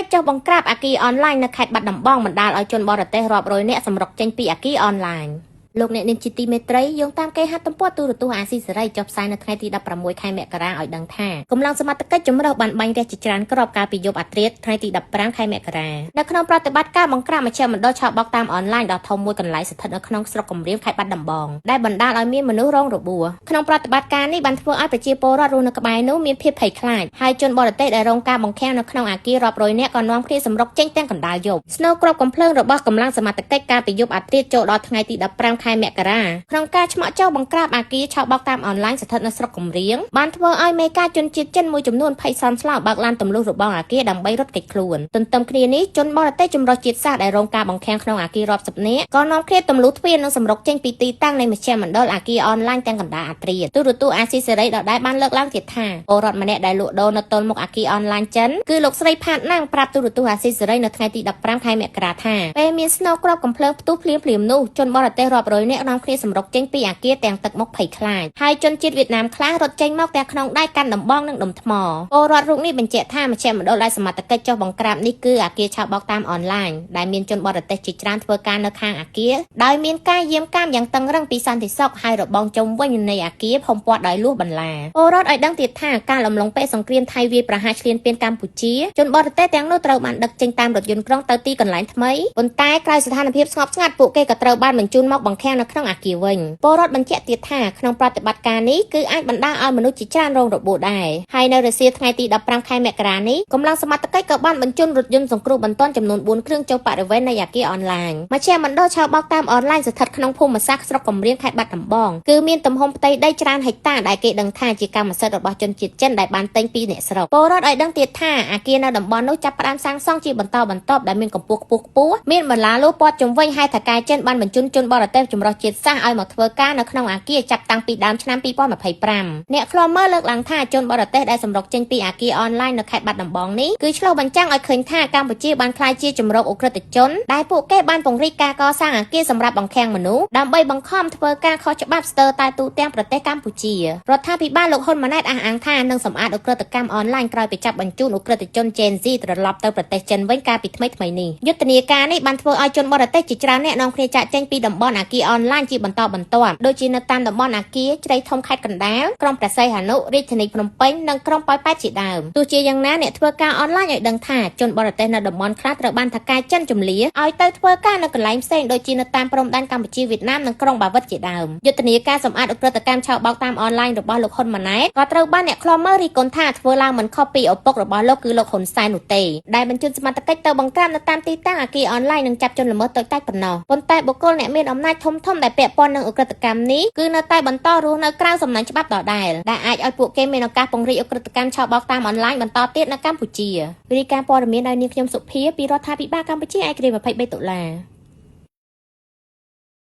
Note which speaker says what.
Speaker 1: ចចុះបង្ក្រាបអគារអនឡាញនៅខេត្តបាត់ដំបងបណ្ដាលឲ្យជនបរទេសរាប់រយនាក់សម្រុកចេញពីអគារអនឡាញលោកអ្នកនាងជាទីមេត្រីយោងតាមគេហទំព័រទូរទស្សន៍អាស៊ីសេរីចុះផ្សាយនៅថ្ងៃទី16ខែមករាឲ្យដឹងថាកម្លាំងសមត្ថកិច្ចចម្រុះបានបាញ់រះជាច្រើនគ្រាប់កាលពីយប់អាធ្រាត្រថ្ងៃទី15ខែមករានៅក្នុងប្រតិបត្តិការបង្ក្រាបមជ្ឈមណ្ឌលឆបោកតាមអនឡាញដ៏ធំមួយកន្លែងស្ថិតនៅក្នុងស្រុកគំរាមខេត្តបាត់ដំបងដែលបណ្ដាលឲ្យមានមនុស្សរងរបួសក្នុងប្រតិបត្តិការនេះបានធ្វើឲ្យប្រជាពលរដ្ឋរស់នៅក្បែរនោះមានភាពភ័យខ្លាចហើយជនបរទេសដែលរងការបង្ខាំងនៅក្នុងអគាររាប់រយនាក់ក៏នាំគ្នាសម្រុកចេញទាំងកណ្ដាលយប់ស្នូគ្រាប់កំភ្លើងរបស់កម្លាំងសមត្ថកិច្ចកាលពីយប់អាធ្រាត្រចូលដល់ថ្ងៃទី15ខែមករាក្នុងការឆ្មក់ចោលបង្ក្រាបអគារឆបោកតាមអនឡាញស្ថិតនៅស្រុកគំរាមបានធ្វើឲ្យមេការជនជាតិចិនមួយចំនួនភ័យសន្ស្លោបើកឡានទម្លុះរបងអគារដើម្បីរត់គេចខ្លួនទន្ទឹមគ្នានេះជនបរទេសចម្រុះជាតិសាសន៍ដែលរងការបង្ខាំងក្នុងអគាររាប់សិបនាក់ក៏នាំគ្នាទម្លុះទ្វារនិងសម្រុកចេញពីទីតាំងនៃមជ្ឈមណ្ឌលអគារអនឡាញទាំងកណ្ដាលអាធ្រាត្រទូរទស្សន៍អាស៊ីសេរីដដែលបានលើកឡើងទៀតថាពលរដ្ឋម្នាក់ដែលលក់ដូរនៅទល់មុខអគារអនឡាញចិនគឺលោកស្រីផាតណាងប្រាប់ទូរទស្សន៍អាស៊ីសេរីនៅថ្ងៃទី15ខែមករាថាពេលមានស្នូគ្រាប់កំភ្លើងផ្ទុះភ្លាមនោះជនបរទេសរាប់រយនាក់នាំគ្នាសម្រុកចេញពីអគារទាំងទឹកមុខភ័យខ្លាចហើយជនជាតិវៀតណាមខ្លះរត់ចេញមកទាំងក្នុងដៃកាន់ដំបងនិងដុំថ្មពលរដ្ឋរូបនេះបញ្ជាក់ថាមជ្ឈមណ្ឌលដែលសមត្ថកិច្ចចុះបង្ក្រាបនេះគឺអគារឆបោកតាមអនឡាញដែលមានជនបរទេសជាច្រើនធ្វើការនៅខាងអគារដោយមានការយាមកាមយ៉ាងតឹងរឹងពីសន្តិសុខហើយរបងជុំវិញនៃអគារភូមិព័ទ្ធដោយលួសបន្លាពលរដ្ឋឲ្យដឹងទៀតថាការលំលងពេលសង្គ្រាមថៃវាយប្រហារឈ្លានពានកម្ពុជាជនបរទេសទាំងនោះត្រូវបានដឹកចេញតាមរថយន្តក្រុងទៅទីកន្លែងថ្មីប៉ុន្តែក្រោយស្ថានភាពស្ងប់ស្ងាត់ពួកគេក៏ត្រូវបានបញ្ជូនមកបង្ខាំងនៅក្នុងអគារវិញពលរដ្ឋបញ្ជាក់ទៀតថាក្នុងប្រតិបត្តិការនេះគឺអាចបណ្ដាលឲ្យមនុស្សជាច្រើនរងរបួសដែរហើយនៅរសៀលថ្ងៃទី15ខែមករានេះកម្លាំងសមត្ថកិច្ចក៏បានបញ្ជូនរថយន្តសង្គ្រោះបន្ទាន់ចំនួន4គ្រឿងចូលបរិវេណនៃអគារអនឡាញមជ្ឈមណ្ឌលឆបោកតាមអនឡាញស្ថិតក្នុងភូមិសាស្ត្រស្រុកគំរាមខេត្តបាត់ដំបងគឺមានទំហំផ្ទៃដីច្រើនហិកតាដែលគេដឹងថាជាកម្មសិទ្ធិរបស់ជនជាតិចិនដែលបានទិញពីអ្នកស្រុកពលរដ្ឋឲ្យដឹងទៀតថាអគារនៅតំបន់នោះចាប់ផ្ដើមសាងសង់ជាបន្តបន្ទាប់ដែលមានកម្ពស់ខ្ពស់មានបន្លាលូព័ទ្ធជុំវិញហើយថៅកែចិនបានបញ្ជូនជនបរទេសចម្រុះជាតិសាសន៍ឲ្យមកធ្វើការនៅក្នុងអគារចាប់តាំងពីដើមឆ្នាំ2025អ្នកខ្លាំមើលលើកឡើងថាជនបរទេសដែលសម្រុកចេញពីអគារអនឡាញនៅខេត្តបាត់ដំបងនេះគឺឆ្លុះបញ្ចាំងឲ្យឃើញថាកម្ពុជាបានក្លាយជាជម្រកអ ுக ្រិតជនដែលពួកគេបានពង្រីកការកសាងអគារសម្រាប់បង្ខាំងមនុស្សដើម្បីបង្ខំធ្វើការខុសច្បាប់ស្ទើរតែទូទាំងប្រទេសកម្ពុជារដ្ឋាភិបាលលោកហ៊ុនម៉ាណែតអះអាងថានឹងសម្អាតអ ுக ្រិតកម្មអនឡាញក្រោយពីចាប់បញ្ជូនអ ுக ្រិតជន Gen Z ត្រឡប់ទៅប្រទេសចិនវិញកាលពីថ្មីនេះយុទ្ធនាការនេះបានធ្វើឲ្យជនបរទេសជាច្រើនអ្នកនាំគ្នាចាកចេញពីតំបន់អគារអនឡាញជាបន្តបន្ទាប់ដូចជានៅតាមតំបន់អគារជ្រៃធំខេត្តកណ្ដាលក្រុងព្រះសីហនុរាជធានីភ្នំពេញនិងក្រុងប៉ោយប៉ែតជាដើមទោះជាយ៉ាងណាអ្នកធ្វើការអនឡាញឲ្យដឹងថាជនបរទេសនៅតំបន់ខ្លះត្រូវបានថៅកែចិនជំលាឲ្យទៅធ្វើការនៅកន្លែងផ្សេងដូចជានៅតាមព្រំដែនកម្ពុជាវៀតណាមនិងក្រុងបាវិតជាដើមយុទ្ធនាការសម្អាតអ ுக ្រិតកម្មឆបោកតាមអនឡាញរបស់លោកហ៊ុនម៉ាណែតក៏ត្រូវបានអ្នកខ្លាំមើលរិះគន់ថាធ្វើឡើងមិនខុសពីឪពុករបស់លោកគឺលោកហ៊ុនសែននោះទេដែលបញ្ជូនសមត្ថកិច្ចទៅបង្ក្រាបនៅតាមទីតាំងអគារអនឡាញនិងចាប់ជនល្មើសតូចតាចប៉ុណ្ណោះប៉ុន្តែបុគ្គលអ្នកមានអំណាចធំដែលពាក់ព័ន្ធនឹងអ ுக ្រិតកម្មនេះគឺនៅតែបន្តរស់នៅក្រៅសំណាញ់ច្បាប់ដដែលអាចឲ្យពួកគេមានឱកាសពង្រីកអ ுக ្រិតកម្មឆបោកតាមអនឡាញបន្តទៀតនៅកម្ពុជារាយការណ៍ព័ត៌មានដោយនាងខ្ញុំសុភាពីរដ្ឋាភិបាលកម្ពុជាឯករាជ្យ23តុលា